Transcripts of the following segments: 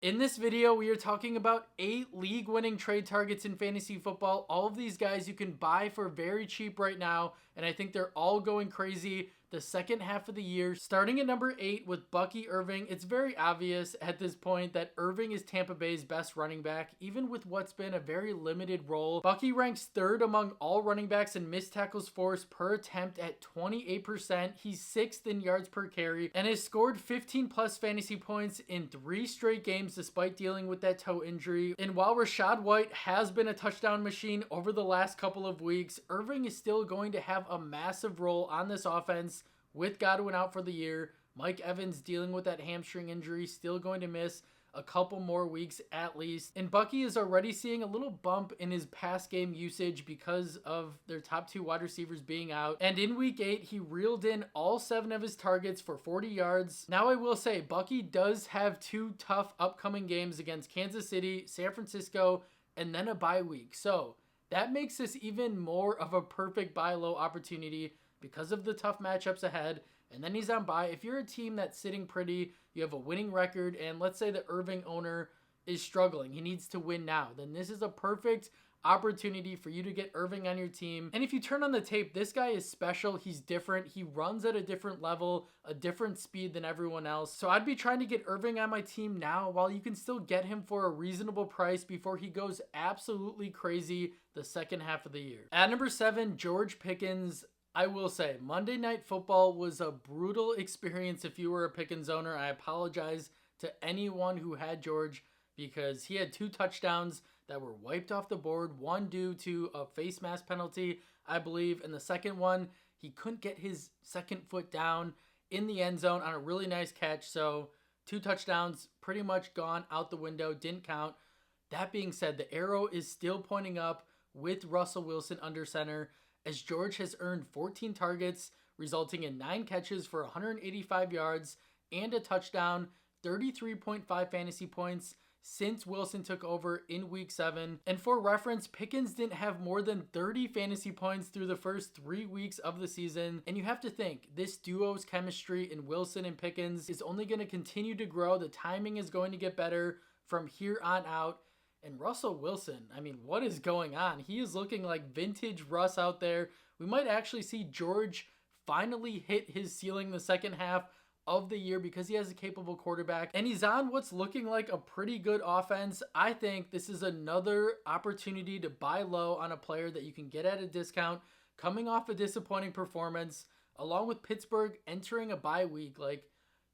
In this video, we are talking about 8 league-winning trade targets in fantasy football. All of these guys you can buy for very cheap right now, and I think they're all going crazy the second half of the year. Starting at number 8 with Bucky Irving, it's very obvious at this point that Irving is Tampa Bay's best running back, even with what's been a very limited role. Bucky ranks 3rd among all running backs in missed tackles forced per attempt at 28%. He's 6th in yards per carry and has scored 15 plus fantasy points in 3 straight games despite dealing with that toe injury. And while Rachaad White has been a touchdown machine over the last couple of weeks, Irving is still going to have a massive role on this offense with Godwin out for the year. Mike Evans dealing with that hamstring injury, still going to miss a couple more weeks at least. And Bucky is already seeing a little bump in his pass game usage because of their top 2 wide receivers being out. And in week 8, he reeled in all 7 of his targets for 40 yards. Now I will say, Bucky does have 2 tough upcoming games against Kansas City, San Francisco, and then a bye week. So that makes this even more of a perfect buy low opportunity because of the tough matchups ahead. And then he's on bye. If you're a team that's sitting pretty, you have a winning record, and let's say the Irving owner is struggling, he needs to win now, then this is a perfect opportunity for you to get Irving on your team. And if you turn on the tape, this guy is special. He's different. He runs at a different level, a different speed than everyone else. So I'd be trying to get Irving on my team now while you can still get him for a reasonable price before he goes absolutely crazy the second half of the year. At number 7, George Pickens. I will say, Monday Night Football was a brutal experience if you were a Pickens owner. I apologize to anyone who had George because he had 2 touchdowns that were wiped off the board, one due to a face mask penalty, I believe, and the second one, he couldn't get his second foot down in the end zone on a really nice catch. So 2 touchdowns pretty much gone out the window, didn't count. That being said, the arrow is still pointing up with Russell Wilson under center, as George has earned 14 targets, resulting in 9 catches for 185 yards and a touchdown, 33.5 fantasy points since Wilson took over in week 7. And for reference, Pickens didn't have more than 30 fantasy points through the first 3 weeks of the season. And you have to think, this duo's chemistry in Wilson and Pickens is only going to continue to grow. The timing is going to get better from here on out. And Russell Wilson, I mean, what is going on? He is looking like vintage Russ out there. We might actually see George finally hit his ceiling the second half of the year because he has a capable quarterback. And he's on what's looking like a pretty good offense. I think this is another opportunity to buy low on a player that you can get at a discount coming off a disappointing performance, along with Pittsburgh entering a bye week. Like,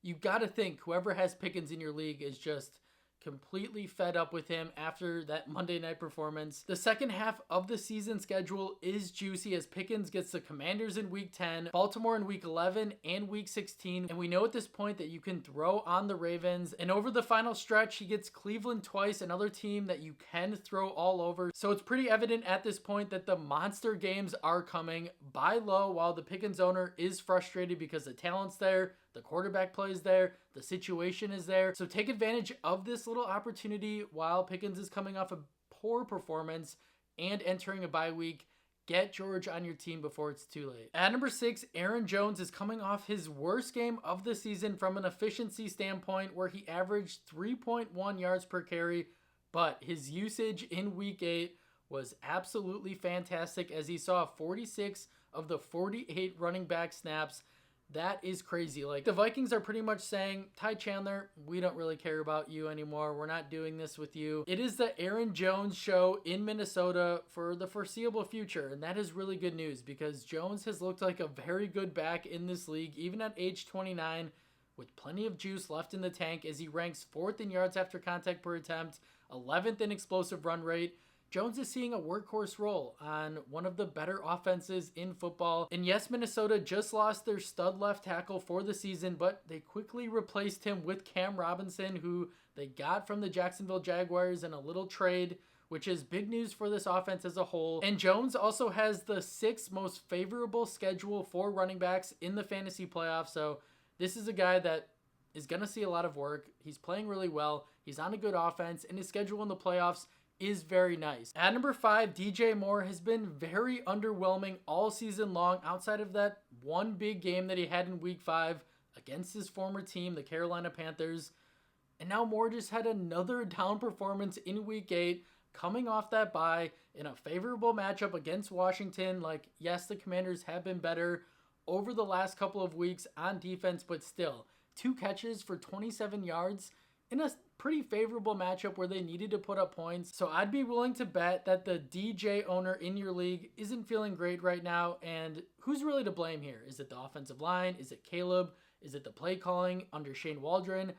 you got to think whoever has Pickens in your league is just completely fed up with him after that Monday night performance. The second half of the season schedule is juicy as Pickens gets the Commanders in week 10, Baltimore in week 11 and week 16. And we know at this point that you can throw on the Ravens. And over the final stretch, he gets Cleveland twice, another team that you can throw all over. So it's pretty evident at this point that the monster games are coming. Buy low while the Pickens owner is frustrated because the talent's there, the quarterback play is there, the situation is there. So take advantage of this little opportunity while Pickens is coming off a poor performance and entering a bye week. Get George on your team before it's too late. At number 6, Aaron Jones is coming off his worst game of the season from an efficiency standpoint, where he averaged 3.1 yards per carry, but his usage in week 8 was absolutely fantastic as he saw 46 of the 48 running back snaps. That is crazy. Like, the Vikings are pretty much saying, Ty Chandler, we don't really care about you anymore. We're not doing this with you. It is the Aaron Jones show in Minnesota for the foreseeable future, and that is really good news because Jones has looked like a very good back in this league, even at age 29, with plenty of juice left in the tank as he ranks 4th in yards after contact per attempt, 11th in explosive run rate. Jones is seeing a workhorse role on one of the better offenses in football. And yes, Minnesota just lost their stud left tackle for the season, but they quickly replaced him with Cam Robinson, who they got from the Jacksonville Jaguars in a little trade, which is big news for this offense as a whole. And Jones also has the 6th most favorable schedule for running backs in the fantasy playoffs. So this is a guy that is going to see a lot of work. He's playing really well. He's on a good offense, and his schedule in the playoffs is very nice. At number 5, DJ Moore has been very underwhelming all season long outside of that one big game that he had in week 5 against his former team, the Carolina Panthers. And now Moore just had another down performance in week 8, coming off that bye in a favorable matchup against Washington. Like, yes, the Commanders have been better over the last couple of weeks on defense, but still, 2 catches for 27 yards in a pretty favorable matchup where they needed to put up points. So I'd be willing to bet that the DJ owner in your league isn't feeling great right now. And who's really to blame here? Is it the offensive line? Is it Caleb? Is it the play calling under Shane Waldron?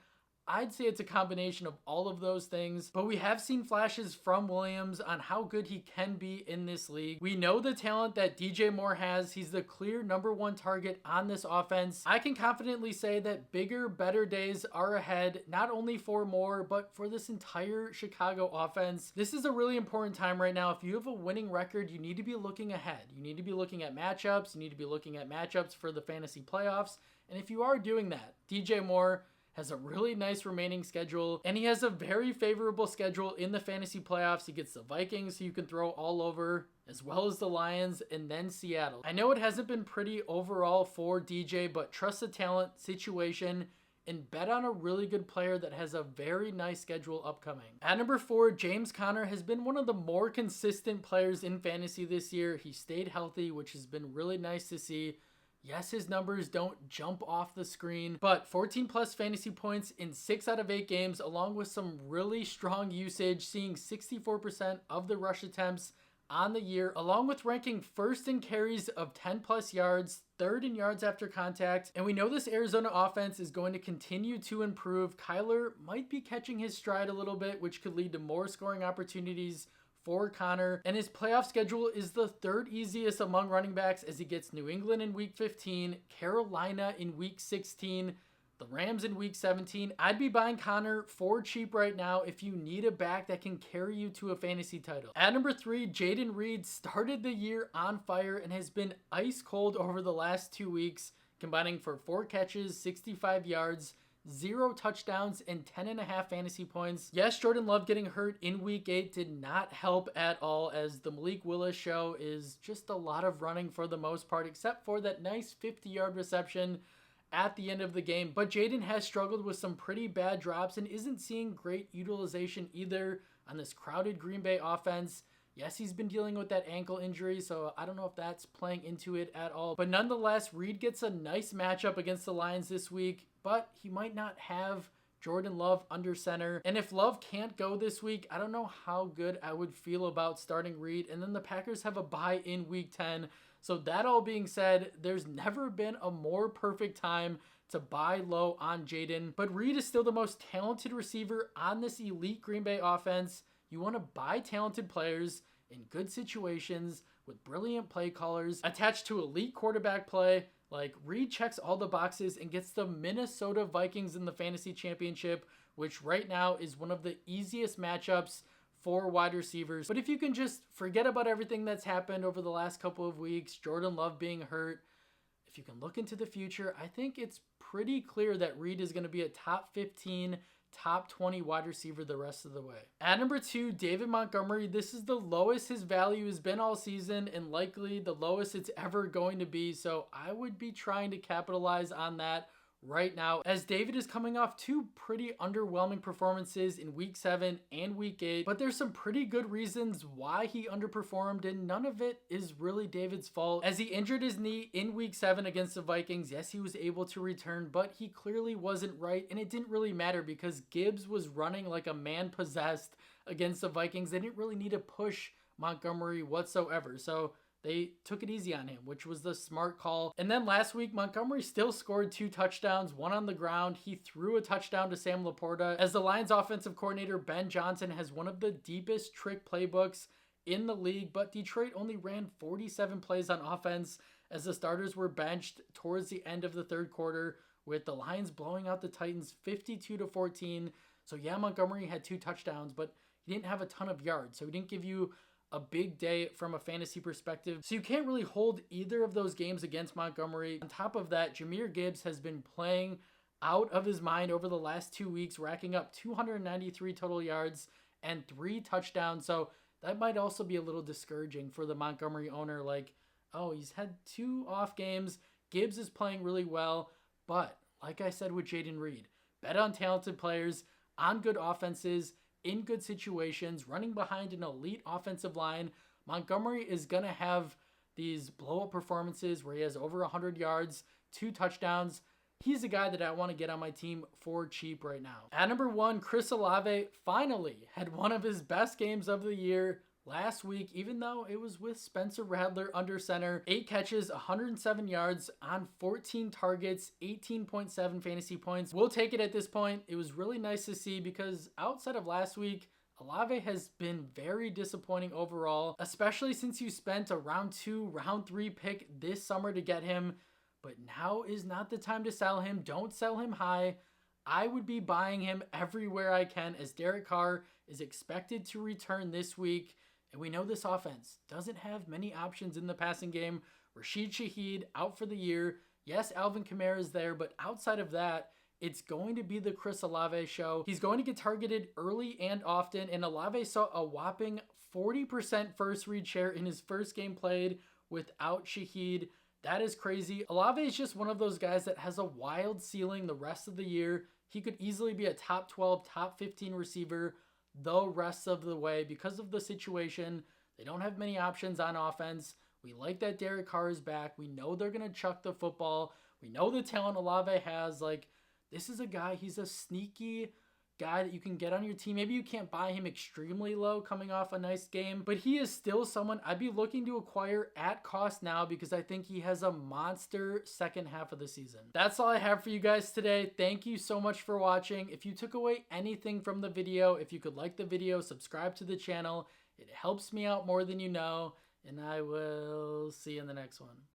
I'd say it's a combination of all of those things, but we have seen flashes from Williams on how good he can be in this league. We know the talent that DJ Moore has. He's the clear #1 target on this offense. I can confidently say that bigger, better days are ahead, not only for Moore, but for this entire Chicago offense. This is a really important time right now. If you have a winning record, you need to be looking ahead. You need to be looking at matchups. You need to be looking at matchups for the fantasy playoffs. And if you are doing that, DJ Moore has a really nice remaining schedule, and he has a very favorable schedule in the fantasy playoffs. He gets the Vikings, who you can throw all over, as well as the Lions, and then Seattle. I know it hasn't been pretty overall for DJ, but trust the talent, situation, and bet on a really good player that has a very nice schedule upcoming. At number 4, James Conner has been one of the more consistent players in fantasy this year. He stayed healthy, which has been really nice to see. Yes, his numbers don't jump off the screen, but 14 plus fantasy points in 6 out of 8 games, along with some really strong usage, seeing 64% of the rush attempts on the year, along with ranking first in carries of 10 plus yards, third in yards after contact. And we know this Arizona offense is going to continue to improve. Kyler might be catching his stride a little bit, which could lead to more scoring opportunities for Conner, and his playoff schedule is the 3rd easiest among running backs, as he gets New England in week 15, Carolina in week 16, the Rams in week 17. I'd be buying Conner for cheap right now if you need a back that can carry you to a fantasy title. At number 3, Jaden Reed started the year on fire and has been ice cold over the last 2 weeks, combining for 4 catches, 65 yards, 0 touchdowns, and 10.5 fantasy points. Yes, Jordan Love getting hurt in week 8 did not help at all, as the Malik Willis show is just a lot of running for the most part, except for that nice 50-yard reception at the end of the game. But Jaden has struggled with some pretty bad drops and isn't seeing great utilization either on this crowded Green Bay offense. Yes, he's been dealing with that ankle injury, so I don't know if that's playing into it at all. But nonetheless, Reed gets a nice matchup against the Lions this week, but he might not have Jordan Love under center. And if Love can't go this week, I don't know how good I would feel about starting Reed. And then the Packers have a bye in week 10. So that all being said, there's never been a more perfect time to buy low on Jaden. But Reed is still the most talented receiver on this elite Green Bay offense. You want to buy talented players in good situations with brilliant play callers attached to elite quarterback play. Like, Reed checks all the boxes and gets the Minnesota Vikings in the fantasy championship, which right now is one of the easiest matchups for wide receivers. But if you can just forget about everything that's happened over the last couple of weeks, Jordan Love being hurt, if you can look into the future, I think it's pretty clear that Reed is going to be a top 15, top 20 wide receiver the rest of the way. At number 2, David Montgomery. This is the lowest his value has been all season and likely the lowest it's ever going to be. So I would be trying to capitalize on that right now, as David is coming off 2 pretty underwhelming performances in week 7 and week 8, but there's some pretty good reasons why he underperformed, and none of it is really David's fault, as he injured his knee in week 7 against the Vikings. Yes, he was able to return, but he clearly wasn't right, and it didn't really matter because Gibbs was running like a man possessed against the Vikings. They didn't really need to push Montgomery whatsoever, so they took it easy on him, which was the smart call. And then last week, Montgomery still scored 2 touchdowns, 1 on the ground. He threw a touchdown to Sam Laporta, as the Lions offensive coordinator Ben Johnson has one of the deepest trick playbooks in the league, but Detroit only ran 47 plays on offense as the starters were benched towards the end of the 3rd quarter, with the Lions blowing out the Titans 52-14. So yeah, Montgomery had 2 touchdowns, but he didn't have a ton of yards, so he didn't give you a big day from a fantasy perspective. So you can't really hold either of those games against Montgomery. On top of that, Jahmyr Gibbs has been playing out of his mind over the last 2 weeks, racking up 293 total yards and 3 touchdowns. So that might also be a little discouraging for the Montgomery owner. Like, oh, he's had 2 off games. Gibbs is playing really well. But like I said with Jaden Reed, bet on talented players. on good offenses, in good situations, running behind an elite offensive line. Montgomery is going to have these blow-up performances where he has over 100 yards, 2 touchdowns. He's a guy that I want to get on my team for cheap right now. At number 1, Chris Alve finally had one of his best games of the year last week, even though it was with Spencer Rattler under center. 8 catches, 107 yards on 14 targets, 18.7 fantasy points. We'll take it at this point. It was really nice to see because outside of last week, Alve has been very disappointing overall, especially since you spent a round 2, round 3 pick this summer to get him. But now is not the time to sell him. Don't sell him high. I would be buying him everywhere I can as Derek Carr is expected to return this week. And we know this offense doesn't have many options in the passing game. Rashid Shaheed out for the year. Yes, Alvin Kamara is there, but outside of that, it's going to be the Chris Alve show. He's going to get targeted early and often, and Alve saw a whopping 40% first read share in his first game played without Shaheed. That is crazy. Alve is just one of those guys that has a wild ceiling the rest of the year. He could easily be a top 12, top 15 receiver the rest of the way because of the situation. They don't have many options on offense. We like that Derek Carr is back. We know they're going to chuck the football. We know the talent Alve has. Like, this is a guy, he's a sneaky guy that you can get on your team. Maybe you can't buy him extremely low coming off a nice game, but he is still someone I'd be looking to acquire at cost now because I think he has a monster second half of the season. That's all I have for you guys today. Thank you so much for watching. If you took away anything from the video, if you could like the video, subscribe to the channel. It helps me out more than you know, and I will see you in the next one.